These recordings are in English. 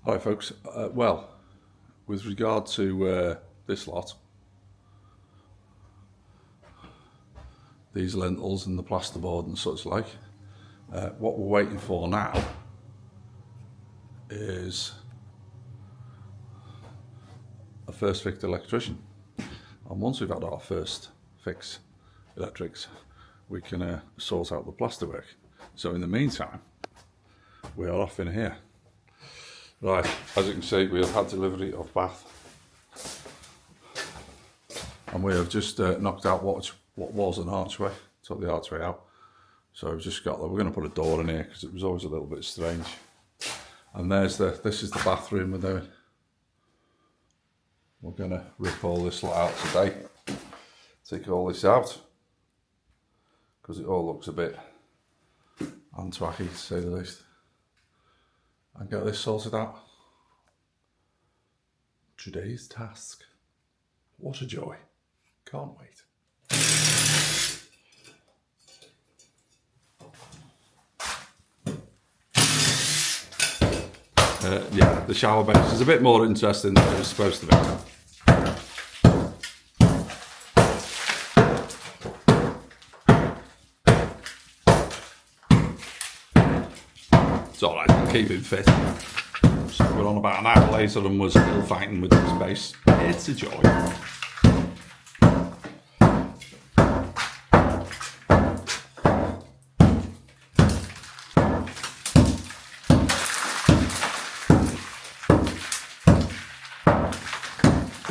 Hi folks, well, with regard to this lot, these lintels and the plasterboard and such like, what we're waiting for now is a first fix electrician. And once we've had our first fix electrics, we can sort out the plasterwork. So in the meantime, we are off in here. Right, as you can see, we have had delivery of bath, and we have just knocked out what was an archway, took the archway out. So we've just got, we're going to put a door in here because it was always a little bit strange. And this is the bathroom we're doing. We're going to rip all this lot out today, take all this out, because it all looks a bit antiquated to say the least. And get this sorted out. Today's task. What a joy. Can't wait. Yeah, the shower base is a bit more interesting than it was supposed to be. It's alright, I'll keep it fit. So we're on about an hour later and we're still fighting with the space. It's a joy.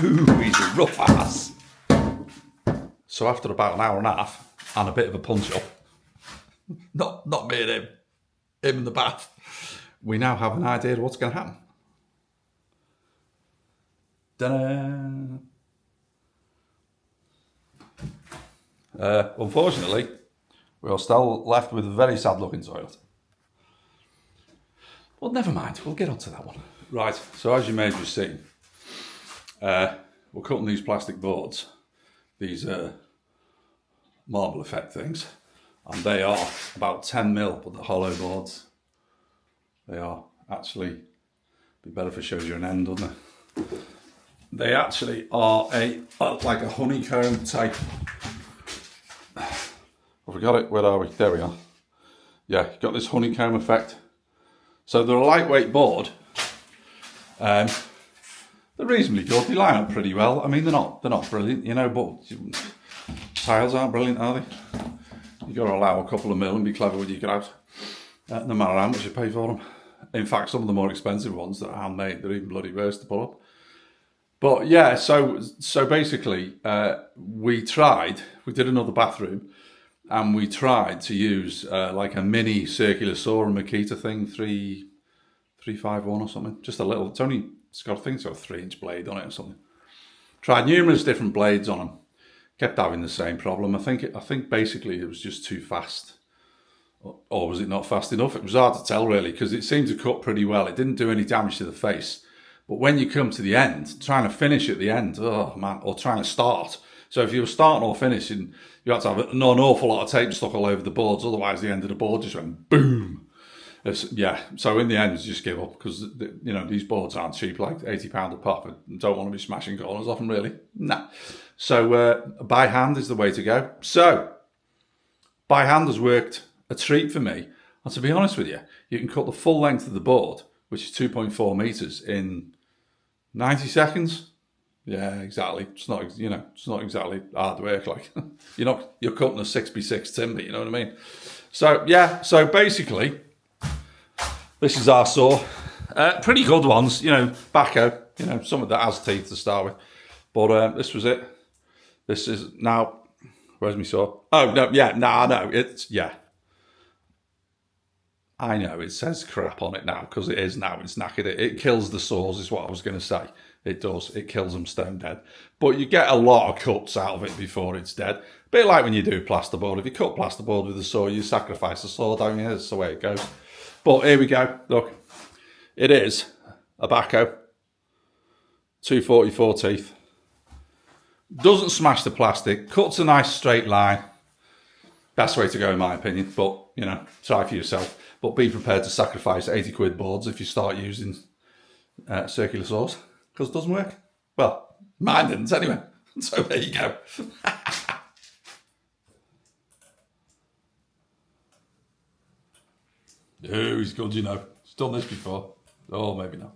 Ooh, he's a rough ass. So after about an hour and a half and a bit of a punch up, not me and him in the bath, we now have an idea of what's going to happen. Ta-da! Unfortunately, we are still left with a very sad looking toilet. Well, never mind, we'll get on to that one. Right, so as you may have just seen, we're cutting these plastic boards, these marble effect things, and they are about 10mm, but the hollow boards. They are actually, be better if I showed you an end, wouldn't it? They actually are like a honeycomb type. Have we got it? Where are we? There we are. Yeah, you've got this honeycomb effect. So they're a lightweight board. They're reasonably good. They line up pretty well. I mean, they're not brilliant, you know, but tiles aren't brilliant, are they? You've got to allow a couple of mil and be clever with your grout. No matter how much you pay for them. In fact, some of the more expensive ones that are handmade, they're even bloody worse to put up. But yeah, so basically, we did another bathroom, and we tried to use like a mini circular saw and Makita thing, 351 or something. Just a little, it's got, I think it's got a 3-inch blade on it or something. Tried numerous different blades on them. Kept having the same problem. I think basically it was just too fast. Or was it not fast enough? It was hard to tell really, because it seemed to cut pretty well. It didn't do any damage to the face. But when you come to the end, trying to finish at the end, oh man, or trying to start. So if you were starting or finishing, you had to have an awful lot of tape stuck all over the boards. Otherwise the end of the board just went boom. Yeah, so in the end, just give up, because you know these boards aren't cheap, like £80 a pop. I don't want to be smashing corners off them, really. Nah. So by hand is the way to go. So by hand has worked a treat for me. And to be honest with you, you can cut the full length of the board, which is 2.4 meters, in 90 seconds. Yeah, exactly. It's not exactly hard work. Like you're cutting a 6x6 timber. You know what I mean? So yeah. So basically, this is our saw. Pretty good ones, you know, backhoe, you know, something that has teeth to start with. But this was it. This is now, where's my saw? Oh, no, yeah, no, no, it's, yeah. I know, it says crap on it now, because it is now, it's knackered. It kills the saws, is what I was going to say. It does, it kills them stone dead. But you get a lot of cuts out of it before it's dead. A bit like when you do plasterboard. If you cut plasterboard with a saw, you sacrifice the saw, don't you? That's the way it goes. But here we go. Look, it is a backhoe, 244 teeth. Doesn't smash the plastic, cuts a nice straight line. Best way to go in my opinion, but you know, try for yourself. But be prepared to sacrifice 80 quid boards if you start using circular saws, because it doesn't work. Well, mine didn't anyway. So there you go. Oh, he's good, you know. He's done this before. Oh, maybe not.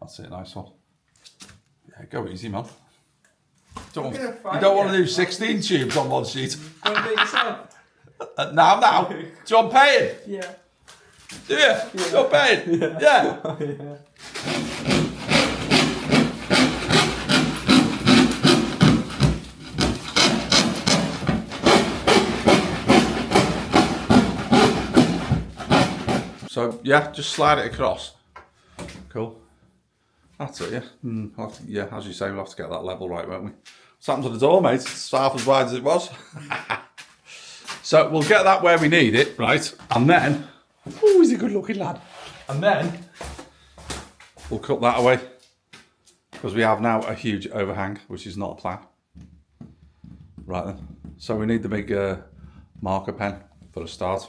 That's it, nice one. Yeah, go easy, man. You don't want to do 16 tubes on one sheet. Want to do it yourself? Now. Do you want paying? Yeah. Do you? Yeah. You're paying? Yeah. Oh, yeah. So, yeah, just slide it across. Cool. That's it, yeah. As you say, we'll have to get that level right, won't we? What's happened to the door, mate? It's half as wide as it was. So we'll get that where we need it, right? And then, oh, he's a good looking lad. And then we'll cut that away, because we have now a huge overhang, which is not a plan. Right then. So we need the big marker pen for a start.